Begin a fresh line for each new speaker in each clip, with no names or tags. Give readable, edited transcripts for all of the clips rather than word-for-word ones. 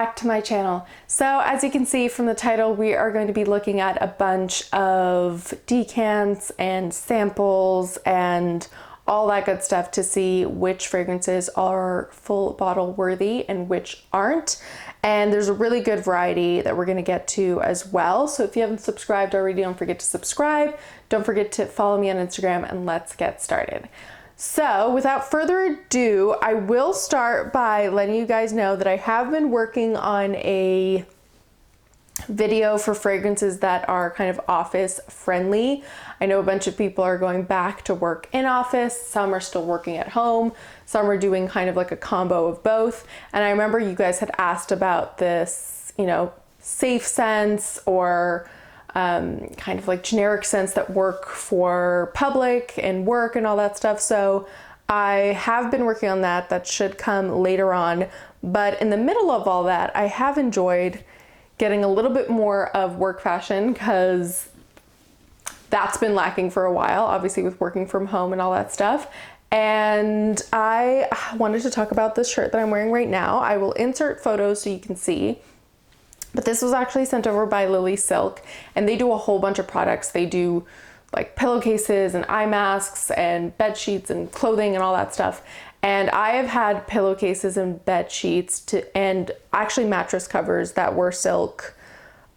back to my channel. So as you can see from the title, we are going to be looking at a bunch of decants and samples and all that good stuff to see which fragrances are full bottle worthy and which aren't. And there's a really good variety that we're going to get to as well. So if you haven't subscribed already, don't forget to subscribe. Don't forget to follow me on Instagram, and let's get started. So without further ado, I will start by letting you guys know that I have been working on a video for fragrances that are kind of office friendly. I know a bunch of people are going back to work in office, some are still working at home, some are doing kind of like a combo of both. And I remember you guys had asked about this, you know, safe scents or kind of like generic scents that work for public and work and all that stuff. So I have been working on that. That should come later on. But in the middle of all that, I have enjoyed getting a little bit more of work fashion because that's been lacking for a while, obviously with working from home and all that stuff. And I wanted to talk about this shirt that I'm wearing right now. I will insert photos so you can see. But this was actually sent over by Lilysilk, and they do a whole bunch of products. They do like pillowcases and eye masks and bed sheets and clothing and all that stuff. And I have had pillowcases and bed sheets and actually mattress covers that were silk,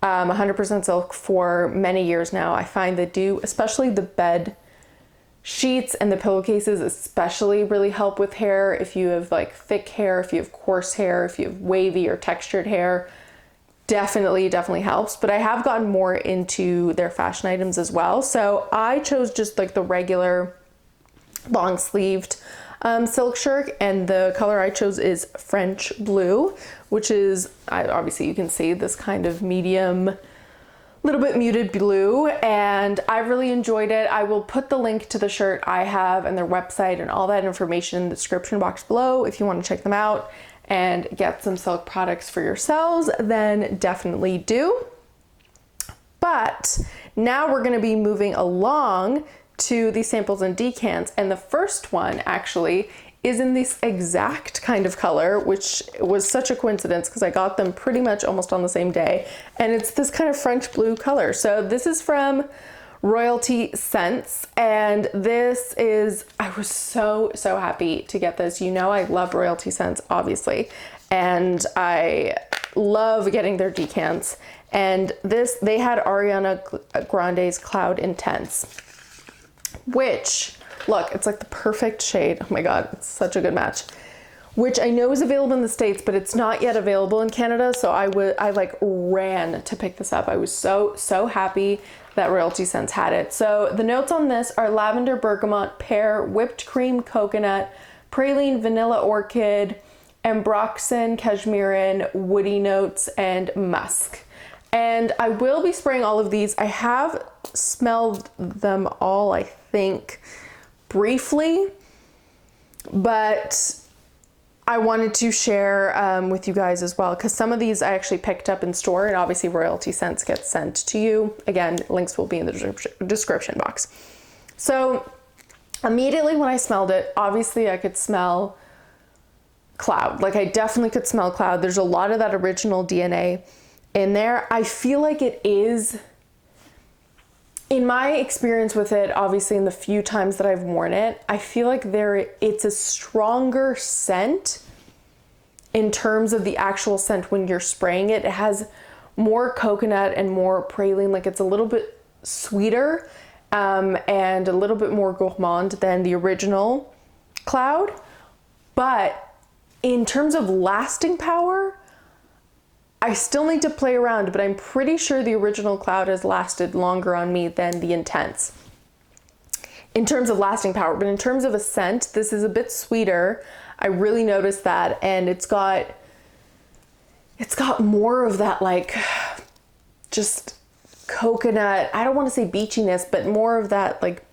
100% silk for many years now. I find they do, especially the bed sheets and the pillowcases especially, really help with hair. If you have like thick hair, if you have coarse hair, if you have wavy or textured hair, definitely helps. But I have gotten more into their fashion items as well. So I chose just like the regular long sleeved silk shirt, and the color I chose is French blue, which is, obviously you can see this kind of medium, little bit muted blue, and I really enjoyed it. I will put the link to the shirt I have and their website and all that information in the description box below if you want to check them out and get some silk products for yourselves, then definitely do. But now we're going to be moving along to the samples and decants, and the first one actually is in this exact kind of color, which was such a coincidence because I got them pretty much almost on the same day, and it's this kind of French blue color. So this is from Royalty Scents, and this is, I was so happy to get this. You know, I love Royalty Scents obviously, and I love getting their decants. And this, they had Ariana Grande's Cloud Intense, which, look, it's like the perfect shade. Oh my God, it's such a good match. Which I know is available in the States, but it's not yet available in Canada. So I like ran to pick this up. I was so happy that Royalty Scents had it. So the notes on this are lavender, bergamot, pear, whipped cream, coconut, praline, vanilla orchid, ambroxan, cashmeran, woody notes, and musk. And I will be spraying all of these. I have smelled them all, I think, briefly, but I wanted to share with you guys as well, because some of these I actually picked up in store, and obviously Royalty Scents gets sent to you. Again, links will be in the description box. So immediately when I smelled it, obviously I could smell cloud. Like I definitely could smell cloud. There's a lot of that original DNA in there. I feel like it is, in my experience with it, obviously in the few times that I've worn it, I feel like it's a stronger scent in terms of the actual scent when you're spraying it. It has more coconut and more praline, like it's a little bit sweeter and a little bit more gourmand than the original Cloud. But in terms of lasting power, I still need to play around, but I'm pretty sure the original Cloud has lasted longer on me than the Intense in terms of lasting power. But in terms of a scent, this is a bit sweeter. I really noticed that, and it's got more of that, like, just coconut, I don't want to say beachiness, but more of that like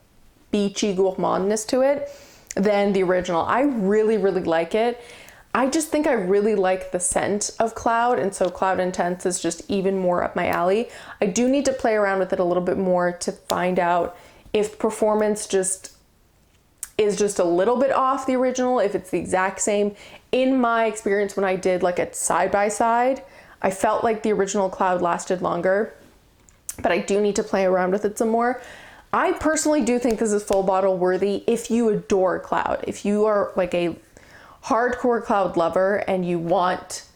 beachy gourmandness to it than the original. I really like it. I just think I really like the scent of Cloud, and so Cloud Intense is just even more up my alley. I do need to play around with it a little bit more to find out if performance is just a little bit off the original, if it's the exact same. in my experience, when I did like a side by side, I felt like the original Cloud lasted longer, but I do need to play around with it some more. I personally do think this is full bottle worthy if you adore Cloud. If you are like a hardcore Cloud lover and you want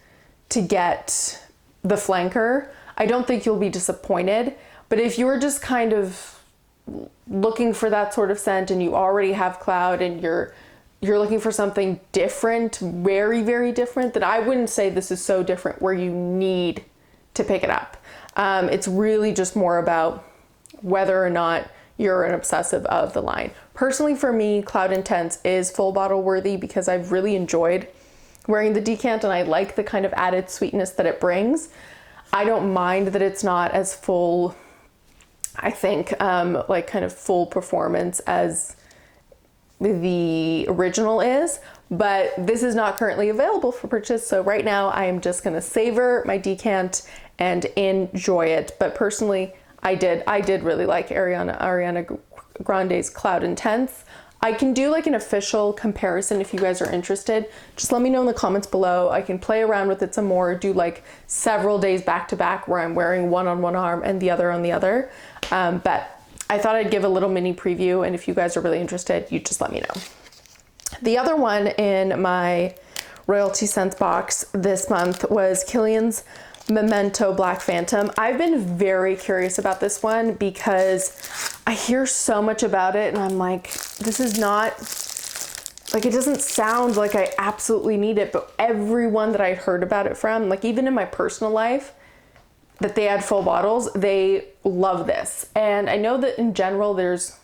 to get the flanker, I don't think you'll be disappointed. But if you're just kind of looking for that sort of scent and you already have Cloud and you're looking for something different, very, very different, then I wouldn't say this is so different where you need to pick it up. It's really just more about whether or not you're an obsessive of the line. Personally, for me, Cloud Intense is full bottle worthy because I've really enjoyed wearing the decant and I like the kind of added sweetness that it brings. I don't mind that it's not as full, I think, like kind of full performance as the original is, but this is not currently available for purchase. So right now I am just gonna savor my decant and enjoy it. But personally, I did really like Ariana Grande's Cloud Intense. I can do like an official comparison if you guys are interested. Just let me know in the comments below. I can play around with it some more, do like several days back to back where I'm wearing one on one arm and the other on the other. But I thought I'd give a little mini preview, and if you guys are really interested, you just let me know. The other one in my Royalty Scents box this month was Kilian's Memento Black Phantom. I've been very curious about this one because I hear so much about it and I'm like, this is not, like, it doesn't sound like I absolutely need it, but everyone that I'd heard about it from, like even in my personal life, that they had full bottles, they love this. And I know that in general, there's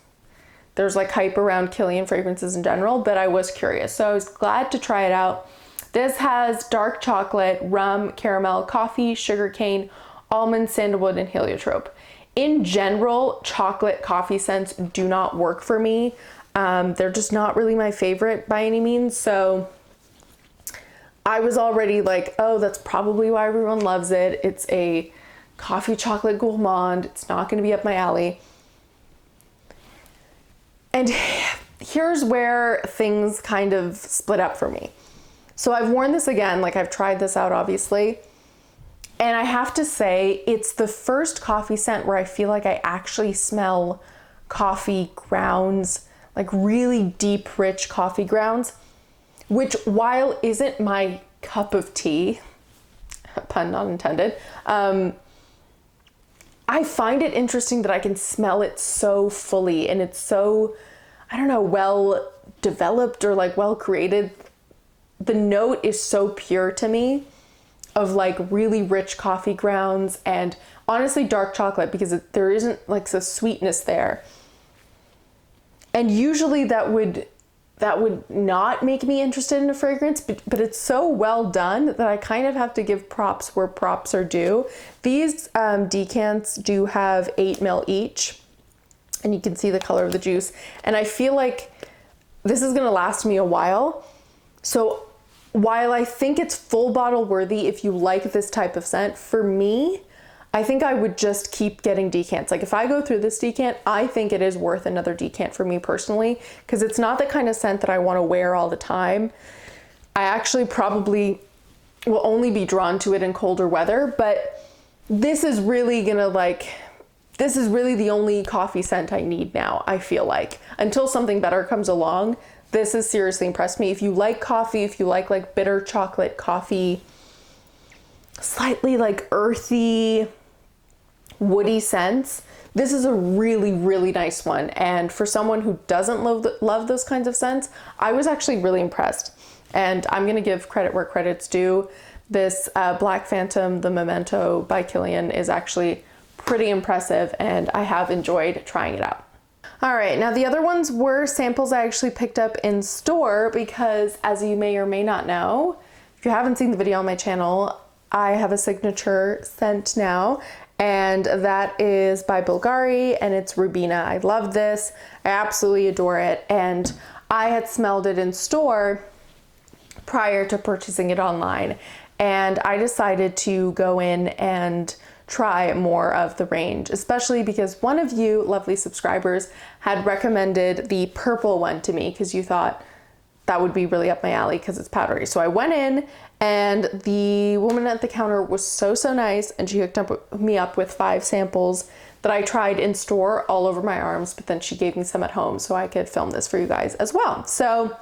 like hype around Kilian fragrances in general, but I was curious. So I was glad to try it out. This has dark chocolate, rum, caramel, coffee, sugarcane, almond, sandalwood, and heliotrope. In general, chocolate coffee scents do not work for me. They're just not really my favorite by any means. So I was already like, oh, that's probably why everyone loves it. It's a coffee chocolate gourmand. It's not going to be up my alley. And here's where things kind of split up for me. So I've worn this again, like I've tried this out obviously, and I have to say it's the first coffee scent where I feel like I actually smell coffee grounds, like really deep, rich coffee grounds, which while isn't my cup of tea, pun not intended, I find it interesting that I can smell it so fully and it's so, I don't know, well developed or like well created. The note is so pure to me of like really rich coffee grounds and honestly dark chocolate because there isn't like the sweetness there. And usually that would not make me interested in a fragrance, but it's so well done that I kind of have to give props where props are due. These decants do have 8 ml each, and you can see the color of the juice. And I feel like this is gonna last me a while. So while I think it's full bottle worthy if you like this type of scent, for me, I think I would just keep getting decants. Like if I go through this decant, I think it is worth another decant for me personally, because it's not the kind of scent that I want to wear all the time. I actually probably will only be drawn to it in colder weather, but this is really gonna this is really the only coffee scent I need now, I feel like, until something better comes along. This has seriously impressed me. If you like coffee, if you like bitter chocolate coffee, slightly like earthy, woody scents, this is a really, really nice one. And for someone who doesn't love those kinds of scents, I was actually really impressed. And I'm gonna give credit where credit's due. This Black Phantom, the Memento by Kilian, is actually pretty impressive and I have enjoyed trying it out. All right, now the other ones were samples I actually picked up in store because, as you may or may not know, if you haven't seen the video on my channel, I have a signature scent now, and that is by Bulgari, and it's Rubina. I love this. I absolutely adore it, and I had smelled it in store prior to purchasing it online, and I decided to go in and try more of the range, especially because one of you lovely subscribers had recommended the purple one to me because you thought that would be really up my alley because it's powdery. So I went in, and the woman at the counter was so nice, and she hooked me up with 5 samples that I tried in store all over my arms, but then she gave me some at home so I could film this for you guys as well. So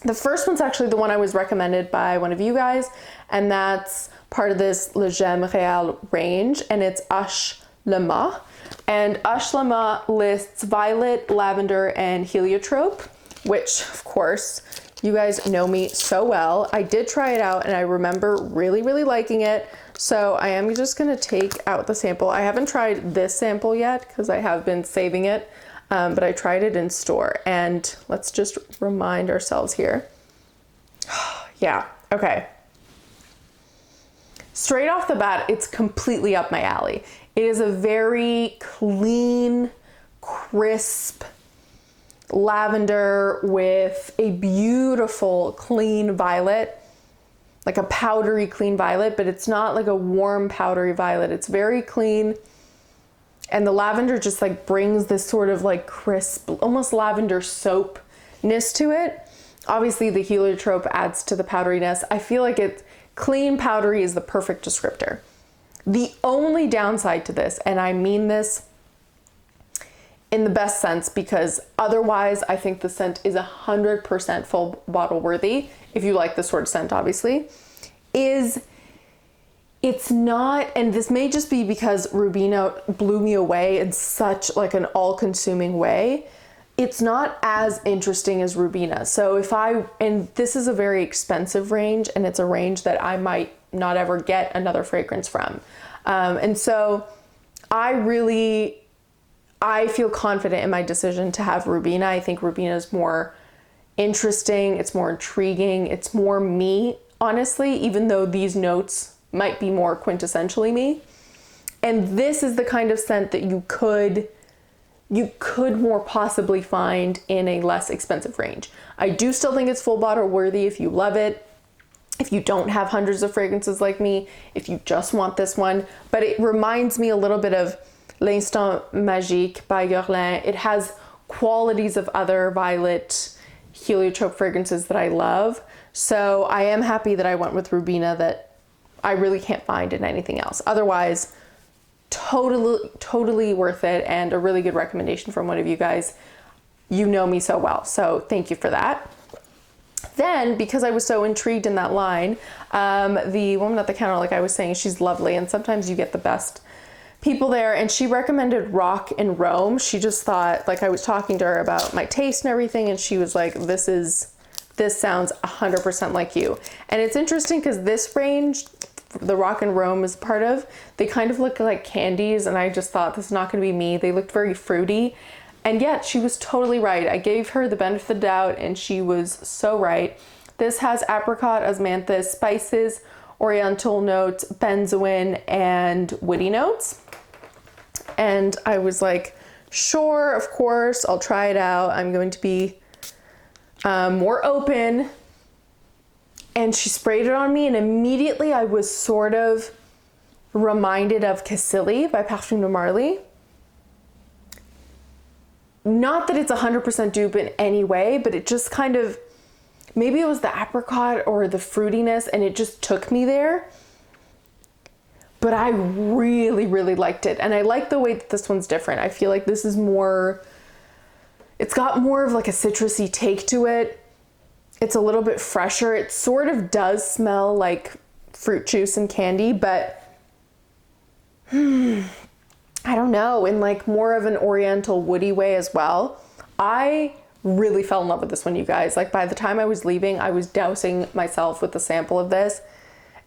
the first one's actually the one I was recommended by one of you guys, and that's part of this Le Gemme Réal range, and it's Ashlemah. And Ashlemah lists violet, lavender, and heliotrope, which of course you guys know me so well. I did try it out and I remember really liking it. So I am just gonna take out the sample. I haven't tried this sample yet because I have been saving it, but I tried it in store, and let's just remind ourselves here. Yeah, okay. Straight off the bat, it's completely up my alley. It is a very clean, crisp lavender with a beautiful clean violet, like a powdery clean violet, but it's not like a warm powdery violet. It's very clean. And the lavender just like brings this sort of like crisp, almost lavender soapness to it. Obviously the heliotrope adds to the powderiness. I feel like it's clean powdery is the perfect descriptor. The only downside to this, and I mean this in the best sense, because otherwise I think the scent is 100% full bottle worthy, if you like this sort of scent obviously, is it's not, and this may just be because Rubina blew me away in such like an all-consuming way, it's not as interesting as Rubina. So and this is a very expensive range, and it's a range that I might not ever get another fragrance from. And so I feel confident in my decision to have Rubina. I think Rubina is more interesting, it's more intriguing, it's more me, honestly, even though these notes might be more quintessentially me. And this is the kind of scent that you could more possibly find in a less expensive range. I do still think it's full bottle worthy if you love it, if you don't have hundreds of fragrances like me, if you just want this one. But it reminds me a little bit of L'Instant Magique by Guerlain. It has qualities of other violet heliotrope fragrances that I love. So I am happy that I went with Rubina that I really can't find in anything else. Otherwise, totally worth it, and a really good recommendation from one of you guys. You know me so well, so thank you for that. Then, because I was so intrigued in that line, the woman at the counter, like I was saying, she's lovely, and sometimes you get the best people there, and she recommended Rock in Rome. She just thought, like I was talking to her about my taste and everything, and she was like, this sounds 100% like you. And it's interesting because this range, the Rock in Rome is part of, they kind of look like candies, and I just thought this is not going to be me. They looked very fruity, and yet she was totally right. I gave her the benefit of the doubt, and she was so right. This has apricot, osmanthus, spices, oriental notes, benzoin, and woody notes. And I was like, sure, of course, I'll try it out. I'm going to be more open. And she sprayed it on me, and immediately I was sort of reminded of Cassili by Parfum de Marly. Not that it's 100% dupe in any way, but it just kind of, maybe it was the apricot or the fruitiness, and it just took me there. But I really liked it. And I like the way that this one's different. I feel like this is more, it's got more of like a citrusy take to it. It's a little bit fresher. It sort of does smell like fruit juice and candy, but I don't know, in like more of an oriental woody way as well. I really fell in love with this one, you guys. Like by the time I was leaving, I was dousing myself with a sample of this.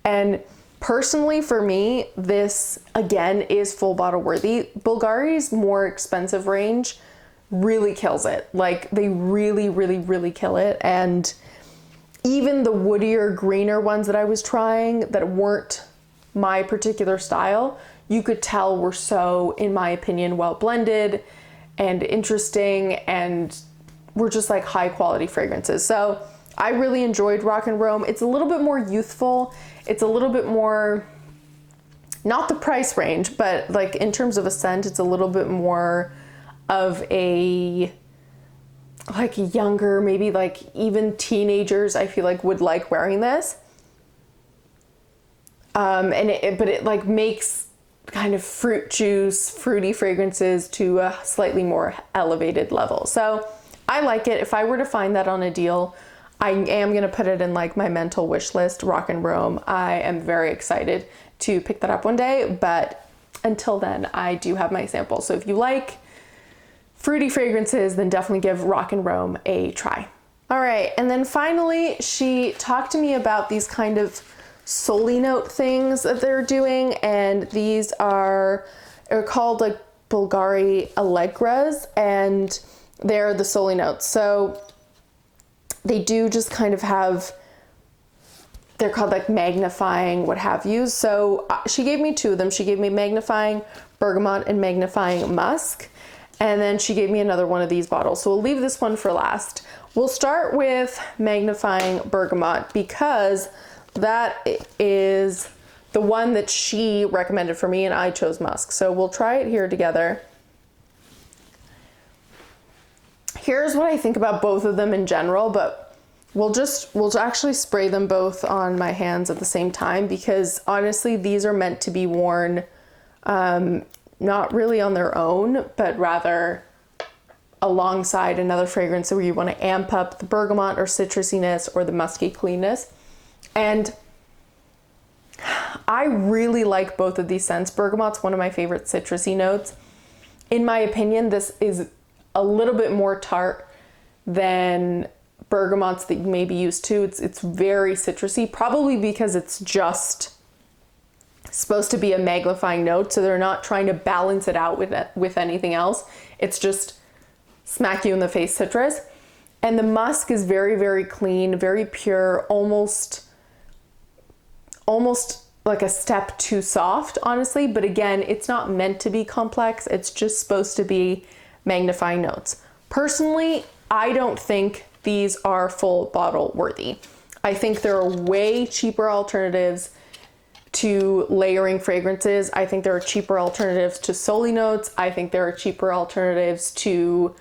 And personally for me, this again is full bottle worthy. Bulgari's more expensive range really kills it. Like they really kill it. And even the woodier, greener ones that I was trying that weren't my particular style, you could tell were so, in my opinion, well blended and interesting, and were just like high quality fragrances. So I really enjoyed Rock in Rome. It's a little bit more youthful. It's a little bit more, not the price range, but like in terms of a scent, it's a little bit more of a like younger, maybe like even teenagers, I feel like would like wearing this. But it like makes kind of fruit juice, fruity fragrances to a slightly more elevated level. So I like it. If I were to find that on a deal, I am going to put it in like my mental wish list, Rock and Rome. I am very excited to pick that up one day, but until then I do have my sample. So if you like fruity fragrances, then definitely give Rock and Rome a try. All right, and then finally she talked to me about these kind of soli note things that they're doing, and these are called like Bulgari Allegras, and they're the soli notes. So they do just kind of have, they're called like Magnifying, what have you. So she gave me two of them. She gave me Magnifying Bergamot and Magnifying Musk. And then she gave me another one of these bottles. So we'll leave this one for last. We'll start with Magnifying Bergamot because that is the one that she recommended for me and I chose Musk. So we'll try it here together. Here's what I think about both of them in general, but we'll actually spray them both on my hands at the same time because honestly, these are meant to be worn not really on their own, but rather alongside another fragrance where you want to amp up the bergamot or citrusiness or the musky cleanness. And I really like both of these scents. Bergamot's one of my favorite citrusy notes. In my opinion, this is a little bit more tart than bergamots that you may be used to. It's very citrusy, probably because it's just supposed to be a magnifying note, so they're not trying to balance it out with anything else. It's just smack you in the face citrus. And the musk is very, very clean, very pure, almost like a step too soft, honestly. But again, it's not meant to be complex. It's just supposed to be magnifying notes. Personally, I don't think these are full bottle worthy. I think there are way cheaper alternatives to layering fragrances. I think there are cheaper alternatives to soli notes. I think there are cheaper alternatives to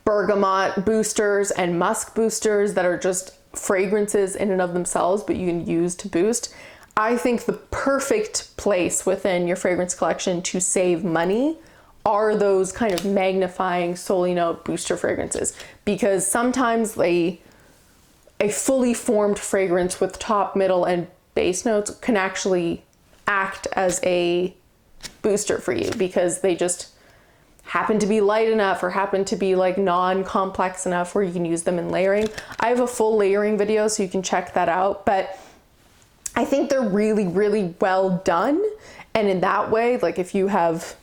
bergamot boosters and musk boosters that are just fragrances in and of themselves, but you can use to boost. I think the perfect place within your fragrance collection to save money are those kind of magnifying soli note booster fragrances, because sometimes a fully formed fragrance with top, middle, and base notes can actually act as a booster for you because they just happen to be light enough or happen to be like non-complex enough where you can use them in layering. I have a full layering video, so you can check that out, but I think they're really, really well done. And in that way, like if you have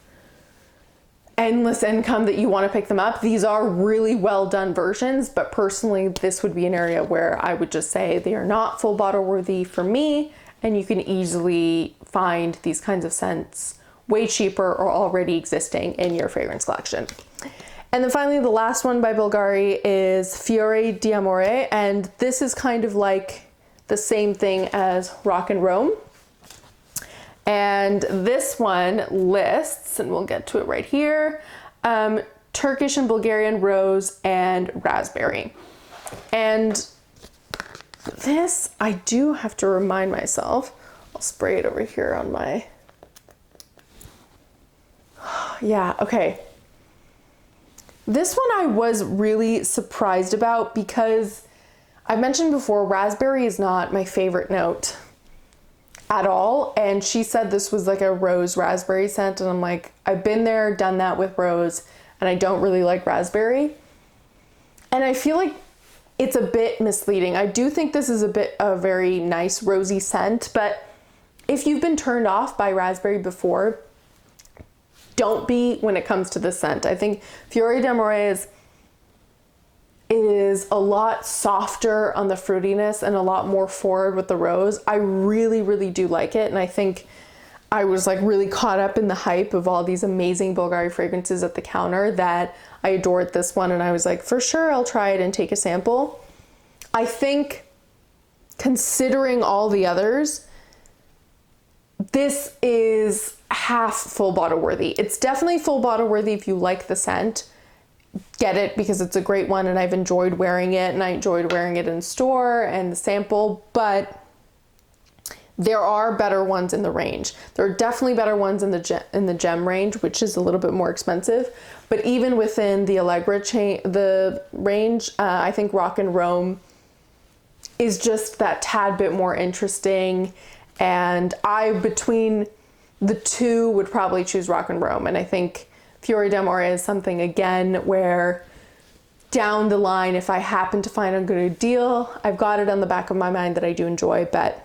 endless income that you want to pick them up, these are really well done versions. But personally, this would be an area where I would just say they are not full bottle worthy for me, and you can easily find these kinds of scents way cheaper or already existing in your fragrance collection. And then finally, the last one by Bulgari is Fiori d'Amore, and this is kind of like the same thing as Rock and Rome. And this one lists, and we'll get to it right here, Turkish and Bulgarian rose and raspberry. And this, I do have to remind myself, I'll spray it over here on my, yeah, okay. This one I was really surprised about because I mentioned before, raspberry is not my favorite note at all. And she said this was like a rose raspberry scent. And I'm like, I've been there, done that with rose, and I don't really like raspberry. And I feel like it's a bit misleading. I do think this is a very nice rosy scent, but if you've been turned off by raspberry before, don't be when it comes to this scent. I think Fiori d'Amore is a lot softer on the fruitiness and a lot more forward with the rose. I really, really do like it. And I think I was like really caught up in the hype of all these amazing Bulgari fragrances at the counter that I adored this one. And I was like, for sure, I'll try it and take a sample. I think considering all the others, this is half full bottle worthy. It's definitely full bottle worthy if you like the scent get it because it's a great one and I've enjoyed wearing it, and I enjoyed wearing it in store and the sample, but there are better ones in the range. There are definitely better ones in the gem range, which is a little bit more expensive. But even within the Allegra the range, I think Rock and Rome is just that tad bit more interesting. And between the two, would probably choose Rock and Rome. And I think Fiori d'Amore is something, again, where down the line, if I happen to find a good deal, I've got it on the back of my mind that I do enjoy, but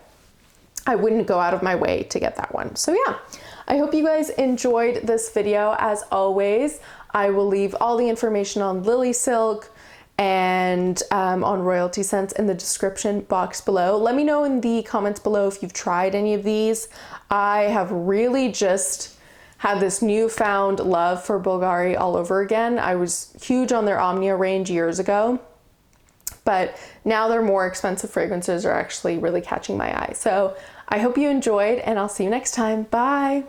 I wouldn't go out of my way to get that one. So yeah, I hope you guys enjoyed this video. As always, I will leave all the information on Lilysilk and on Royalty Scents in the description box below. Let me know in the comments below if you've tried any of these. I have really just had this newfound love for Bulgari all over again. I was huge on their Omnia range years ago, but now their more expensive fragrances are actually really catching my eye. So I hope you enjoyed, and I'll see you next time. Bye.